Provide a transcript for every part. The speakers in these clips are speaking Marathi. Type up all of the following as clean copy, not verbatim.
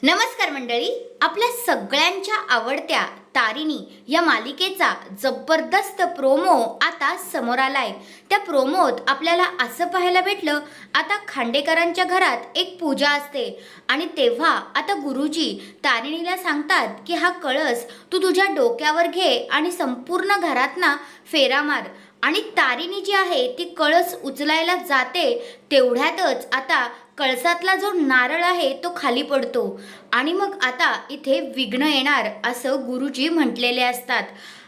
नमस्कार मंडळी, आपल्या सगळ्यांच्या आवडत्या तारिणी या मालिकेचा जबरदस्त प्रोमो आता समोर आलाय। त्या प्रोमोत आपल्याला असं पाहायला भेटलं, आता खांडेकरांच्या घरात एक पूजा असते आणि तेव्हा आता गुरुजी तारिणीला सांगतात की हा कळस तू तुझ्या डोक्यावर घे आणि संपूर्ण घरात ना फेरा मार। आणि तारिणी जी आहे ती कळस उचलायला जाते, तेवढ्यातच आता कळसातला जो नारळ आहे तो खाली पडतो आणि मग आता इथे विघ्न येणार असं गुरुजी म्हटलेले असतात।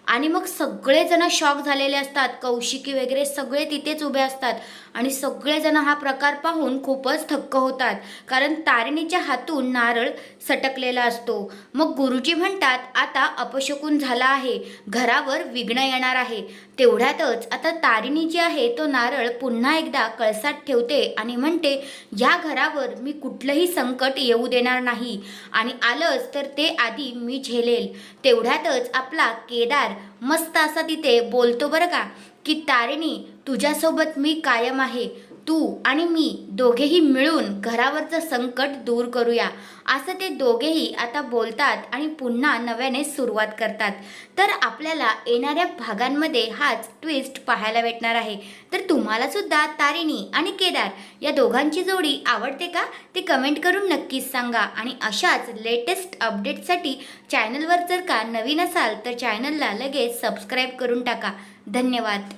आणि मग सगळेजण शॉक झालेले असतात, कौशिकी वगैरे सगळे तिथेच उभे असतात आणि सगळेजण हा प्रकार पाहून खूपच थक्क होतात, कारण तारिणीच्या हातून नारळ सटकलेला असतो। मग गुरुजी म्हणतात आता अपशकुन झाला आहे, घरावर विघ्न येणार आहे। तेवढ्यातच आता तारिणी जी आहे तो नारळ पुन्हा एकदा कळसात ठेवते आणि म्हणते या घरावर मी कुठलंही संकट येऊ देणार नाही आणि आलंच तर ते आधी मी झेलेल। तेवढ्यातच आपला केदार मस्त असा तिथे बोलतो बरं का, की तारिणी तुझ्यासोबत मी कायम आहे, तू आणि मी दोघेही मिळून घरावरचं संकट दूर करूया, असं ते दोघेही आता बोलतात आणि पुन्हा नव्याने सुरुवात करतात। तर आपल्याला येणाऱ्या भागांमध्ये हाच ट्विस्ट पाहायला भेटणार आहे। तर तुम्हाला सुद्धा तारिणी आणि केदार या दोघांची जोडी आवडते का, ते कमेंट करून नक्कीच सांगा। आणि अशाच लेटेस्ट अपडेट्ससाठी चॅनलवर जर का नवीन असाल तर चॅनलला लगेच सबस्क्राईब करून टाका। धन्यवाद।